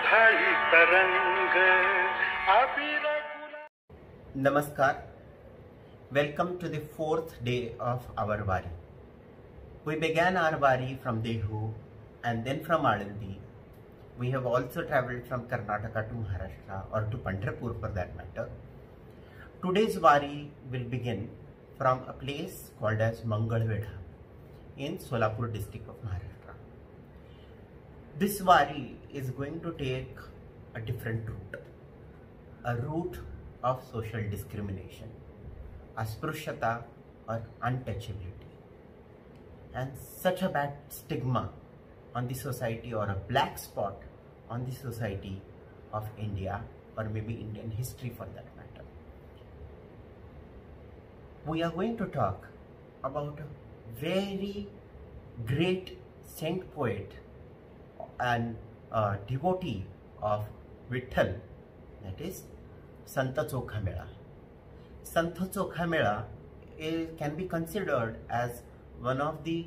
उठाई तरंग अबीर Namaskar. Welcome to the fourth day of our Wari. We began our Wari from Dehu and then from Alandi. We have also travelled from Karnataka to Maharashtra, or to Pandharpur for that matter. Today's Wari will begin from a place called as Mangalvedha in Solapur district of Maharashtra. This Wari is going to take a different route, a route of social discrimination, asprushata or untouchability, and such a bad stigma on the society, or a black spot on the society of India, or maybe Indian history for that matter. We are going to talk about a very great saint poet and devotee of Vitthal, that is Santa Chokhamela. Santa Chokhamela can be considered as one of the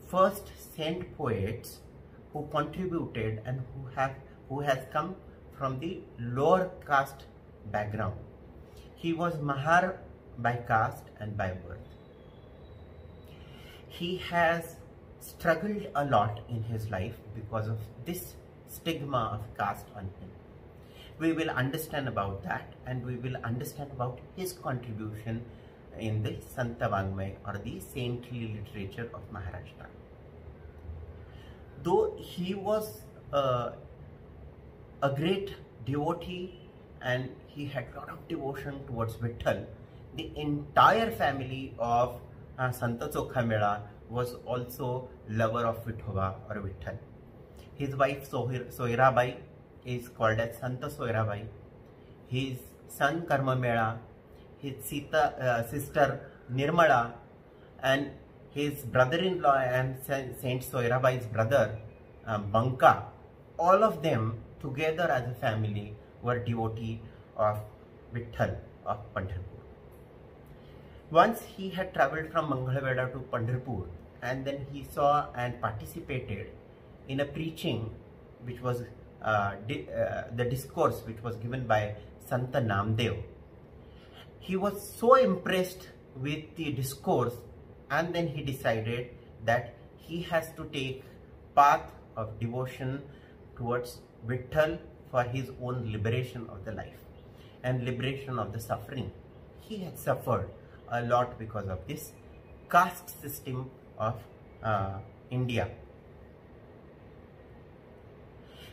first saint poets who contributed and who has come from the lower caste background. He was Mahar by caste and by birth. He has struggled a lot in his life because of this stigma of caste on him. We will understand about that, and we will understand about his contribution in the Santa Vangmay, or the saintly literature of Maharashtra. Though he was a great devotee and he had a lot of devotion towards Vitthal, the entire family of Santa Chokhamela was also lover of Vithoba or Vitthal. His wife Soirabai is called as Santa Soirabai. His son Karmamela, his sister Nirmala, and his brother-in-law and Saint Soirabai's brother Banka, all of them together as a family were devotee of Vitthal of Pandharpur. Once he had travelled from Mangalvedha to Pandharpur, and then he saw and participated in a preaching which was the discourse which was given by Santa Namdev. He was so impressed with the discourse, and then he decided that he has to take path of devotion towards Vitthal for his own liberation of the life and liberation of the suffering. He had suffered a lot because of this caste system of India.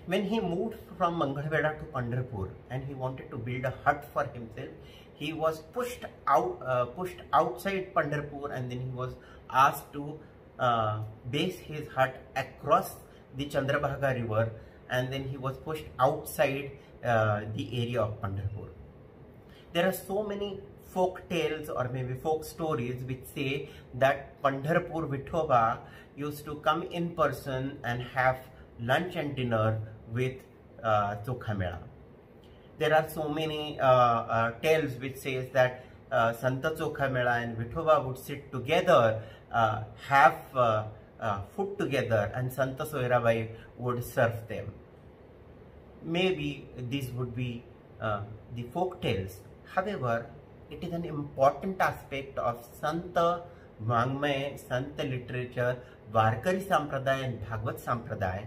When he moved from Mangalvedha to Pandharpur and he wanted to build a hut for himself, he was pushed outside Pandharpur, and then he was asked to base his hut across the Chandrabhaga river, and then he was pushed outside the area of Pandharpur. There are so many folk tales or maybe folk stories which say that Pandharpur Vithoba used to come in person and have lunch and dinner with Chokhamela. There are so many tales which says that Santa Chokhamela and Vithoba would sit together, have food together, and Santa Soirabai would serve them. Maybe these would be the folk tales. However, it is an important aspect of Santa Vangmay, Santa literature, Varkari Sampradaya and Bhagavad Sampradaya,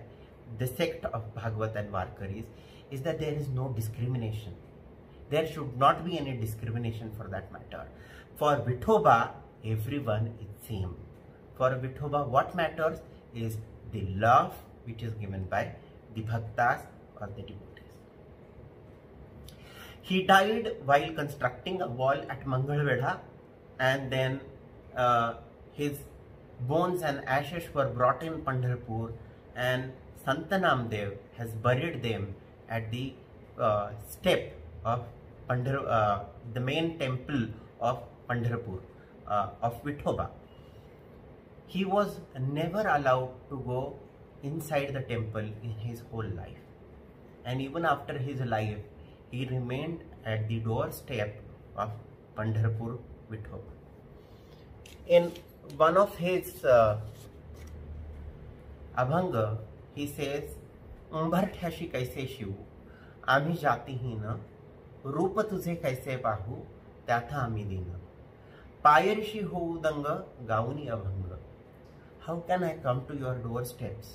the sect of Bhagavad and Varkaris, is that there is no discrimination. There should not be any discrimination for that matter. For Vithoba, everyone is same. For Vithoba, what matters is the love which is given by the Bhaktas or the devotees. He died while constructing a wall at Mangalvedha, and then his bones and ashes were brought in Pandharpur, and Santa Namdev has buried them at the step of the main temple of Pandharpur, of Vithoba. He was never allowed to go inside the temple in his whole life, and even after his life, he remained at the doorstep of Pandharpur Vithoba. In one of his Abhanga, he says उंबरठ्याशी कैसे शिवू, आम्ही जातीहीन, रूप तुझे कैसे पाहू, त्याथा आम्ही दिन, पायरीशी होऊ दंग, गाऊनी abhang. How can I come to your doorsteps?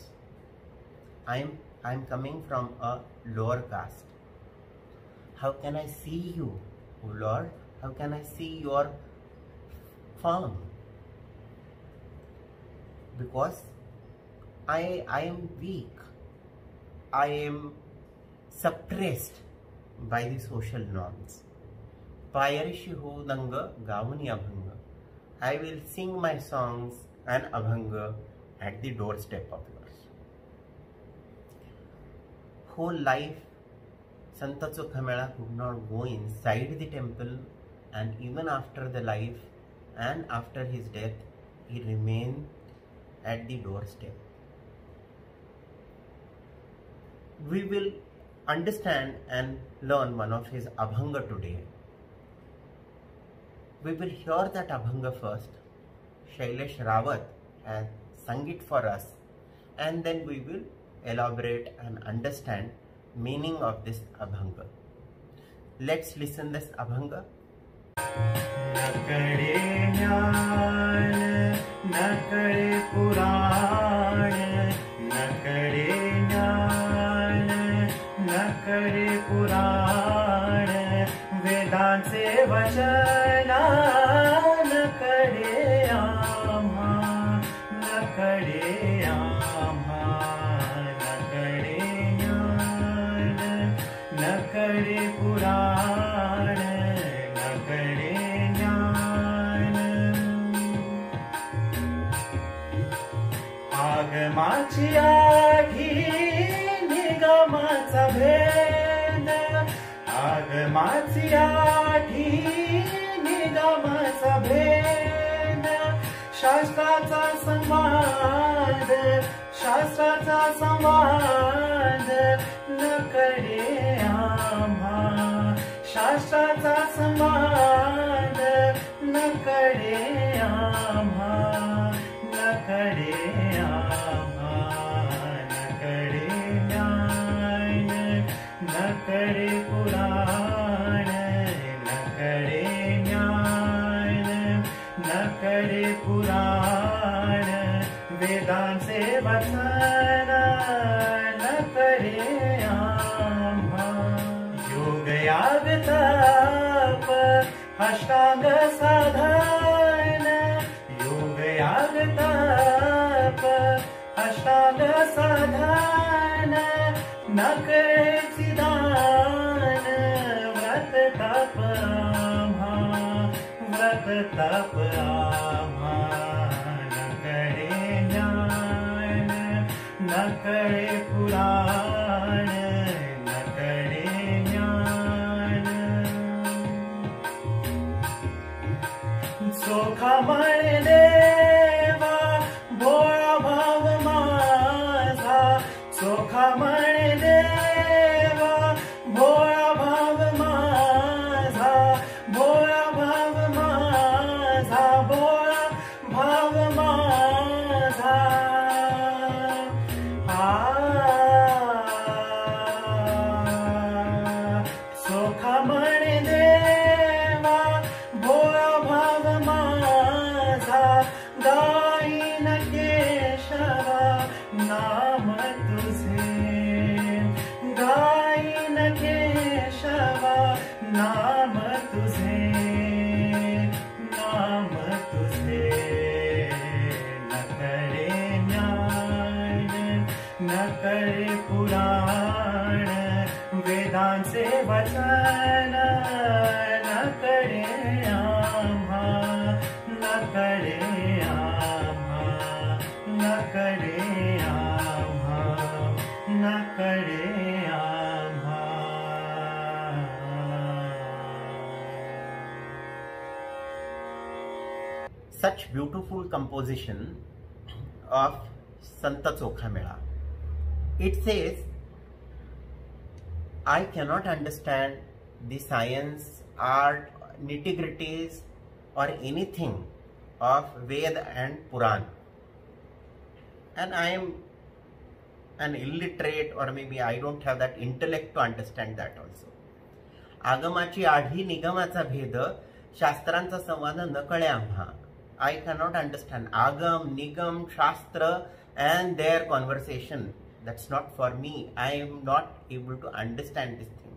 I am coming from a lower caste. How can I see you, O Lord? How can I see your form? Because I am weak. I am suppressed by the social norms. Payarishi ho danga gavani abhanga. I will sing my songs and abhanga at the doorstep of yours. Whole life, Santa Chokhamela could not go inside the temple, and even after the life and after his death, he remained at the doorstep. We will understand and learn one of his abhanga today. We will hear that abhanga first. Shailesh Rawat has sung it for us, and then we will elaborate and understand meaning of this abhanga. Let's listen this abhanga. नकड़े ज्ञान नकड़े पुराण, नकड़े ज्ञान नकड़े पुराण, वेदांचे वचना नकड़े आम्हा, नकड़े आम्हा, नकड़े ज्ञान नकड़े पुराण, नकड़े ज्ञान. आगमाची आधी निगमाचा भेद, आगमाची आधी निगमाचा भेद, शास्त्राचा संवाद, शास्त्राचा संवाद नकड़े आम्हा, शास्त्राचा संवाद नकड़े आम्हा, नकड़े आम्हा, नकड़े ज्ञान नकड़े पुराण, नकड़े ज्ञान नकड़े पुराण, वेदांचे वचन नकड़े आम्हा. योग याग तप अष्टांग साधन, योग याग तप अष्टांग साधन, नकळेची दान व्रत तप आम्हा, व्रत तप आम्हा, नकळे ज्ञान नकळे पुराण, नकळे ज्ञान. चोखा म्हणे देवा भोळा भाव माझा, चोखा म्हणे देवा भोळा भाव माझा, भोळा भाव माझा, भोळा भाव माझा. चोखा म्हणे देवा भोळा भाव माझा, गाईन केशवा नाम तुझे, गाईन केशवा नाम तुझे, नाम तुझे. नकळे ज्ञान नकळे पुराण, वेदांचे वचन नकळे आम्हा, नकळे आम्हा, नकळे आम्हा, नकळे आम्हा. Such beautiful composition of Santa Chokhamela. It says, I cannot understand the science, art, nitty-gritties or anything of Ved and Puran, and I am an illiterate, or maybe I don't have that intellect to understand that also. आगमाची आढी निगमाचा भेद शास्त्रांचा संवाद न कळे आम्हा. I cannot understand Agam, Nigam, Shastra and their conversation. That's not for me. I am not able to understand this thing.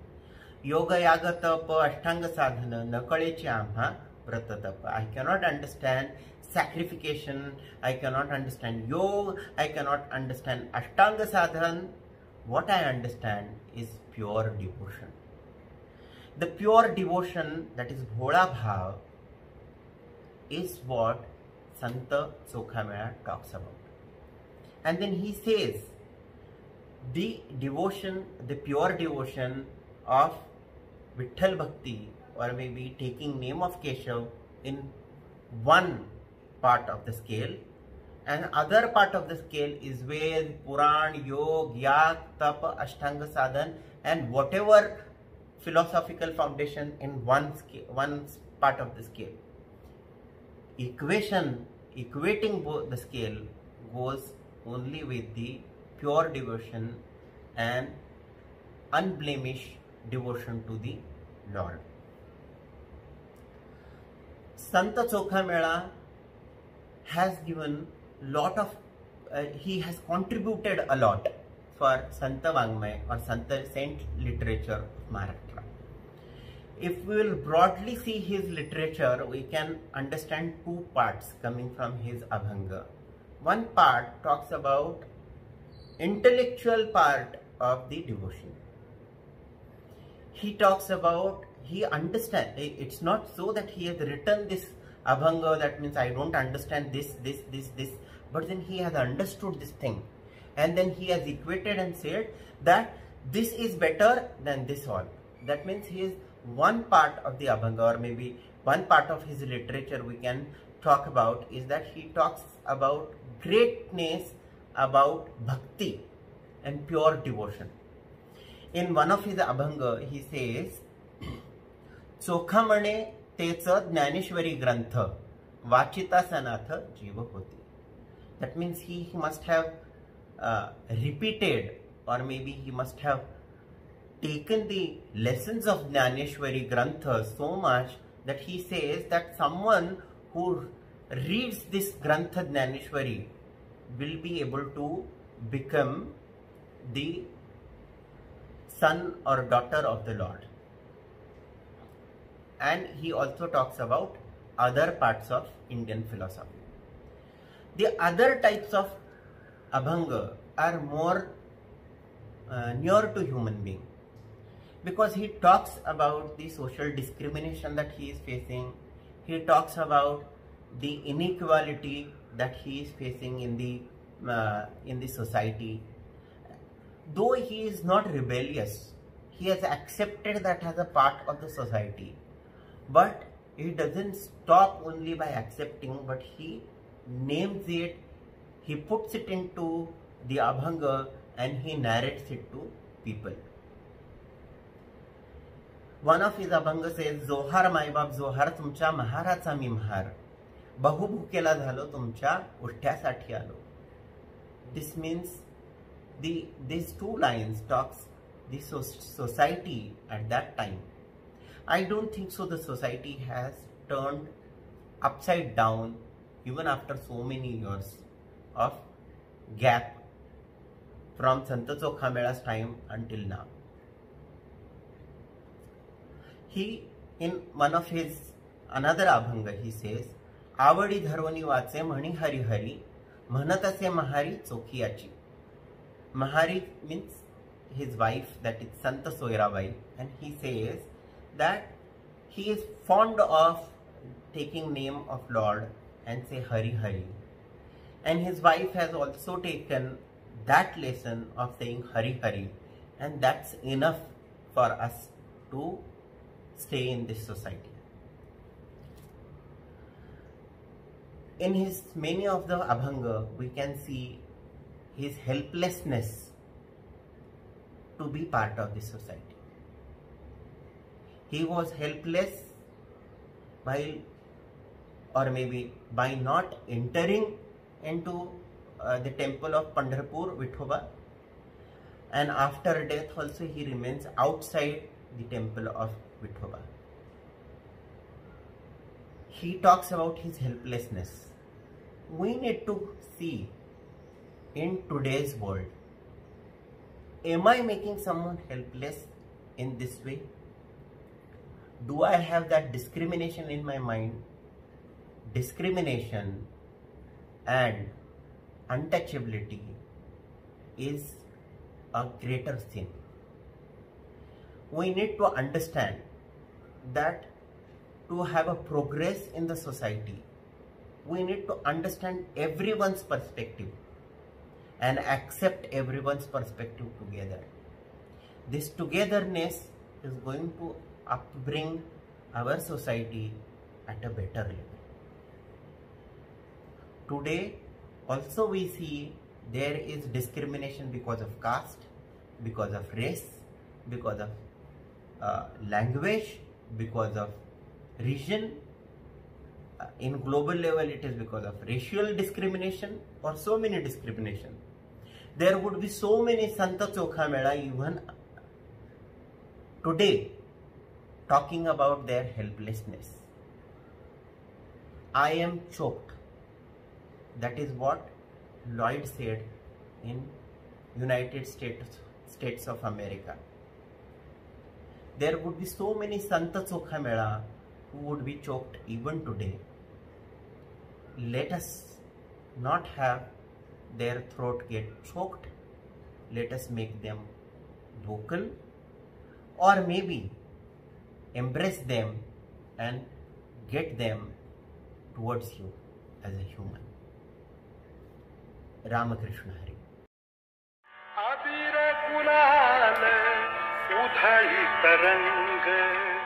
Yoga, Yaga, Tapa, Ashtanga Sadhana, Nakalechi Amha, Vrata Tapa. I cannot understand sacrification. I cannot understand yoga. I cannot understand Ashtanga Sadhana. What I understand is pure devotion. The pure devotion, that is Bhola Bhav, is what Santa Chokhamela talks about. And then he says, the devotion, the pure devotion of Vitthal Bhakti, or maybe taking name of Keshav in one part of the scale, and other part of the scale is Ved, Puran, Yoga, Yag, Tapa, Ashtanga Sadhan, and whatever philosophical foundation in one part of the scale. Equating both the scale goes only with the pure devotion and unblemished devotion to the Lord. Santa Chokhamela has given lot of, he has contributed a lot for Santa Vangmay or Santa Saint literature of Maharashtra. If we will broadly see his literature, we can understand two parts coming from his Abhanga. One part talks about intellectual part of the devotion. He talks about, he understands, it's not so that he has written this Abhanga, that means I don't understand this, but then he has understood this thing. And then he has equated and said that this is better than this all. That means he is one part of the Abhanga, or maybe one part of his literature we can talk about, is that he talks about greatness, about bhakti and pure devotion. In one of his Abhanga, he says, Chokhamane techa Jnaneshwari grantha vachita sanatha jiva hoti. That means he must have repeated, or maybe he must have taken the lessons of Jnaneshwari Grantha so much that he says that someone who reads this Grantha Jnaneshwari will be able to become the son or daughter of the Lord. And he also talks about other parts of Indian philosophy. The other types of Abhanga are more near to human being, because he talks about the social discrimination that he is facing. He talks about the inequality that he is facing in the society. Though he is not rebellious, he has accepted that as a part of the society. But he doesn't stop only by accepting, but he names it, he puts it into the Abhanga and he narrates it to people. One of his Abhanga says, Zohar Maibab Zohar tumcha maharacha mi mahar, bahu bhukela dhalo tumcha ushtyasati alo. This means these two lines talks the society at that time. I don't think so the society has turned upside down even after so many years of gap from Santa Chokhamela's time until now. He, in one of his another Abhanga, he says, Avadi dharvani vache mani hari hari, mhanatase mahari chokhiyachi. Mahari means his wife, that is Santa Soirabai, and he says that he is fond of taking name of Lord and say Hari Hari. And his wife has also taken that lesson of saying Hari Hari, and that's enough for us to stay in this society. In his many of the Abhanga, we can see his helplessness to be part of this society. He was helpless while, or maybe by not entering into the temple of Pandharpur, Vithoba, and after death also he remains outside the temple of Vithoba. He talks about his helplessness. We need to see in today's world, am I making someone helpless in this way? Do I have that discrimination in my mind? Discrimination and untouchability is a greater sin. We need to understand that to have a progress in the society, we need to understand everyone's perspective and accept everyone's perspective together. This togetherness is going to upbring our society at a better level. Today also we see there is discrimination because of caste, because of race, because of language, because of region. In global level it is because of racial discrimination or so many discrimination. There would be so many Santa Chokha Mela even today talking about their helplessness. I am choked. That is what Lloyd said in United States of America. There would be so many Santa Chokha Mela who would be choked even today. Let us not have their throat get choked. Let us make them vocal, or maybe embrace them and get them towards you as a human. Ramakrishna Hari. अबीर गुलाल उधळी तरंग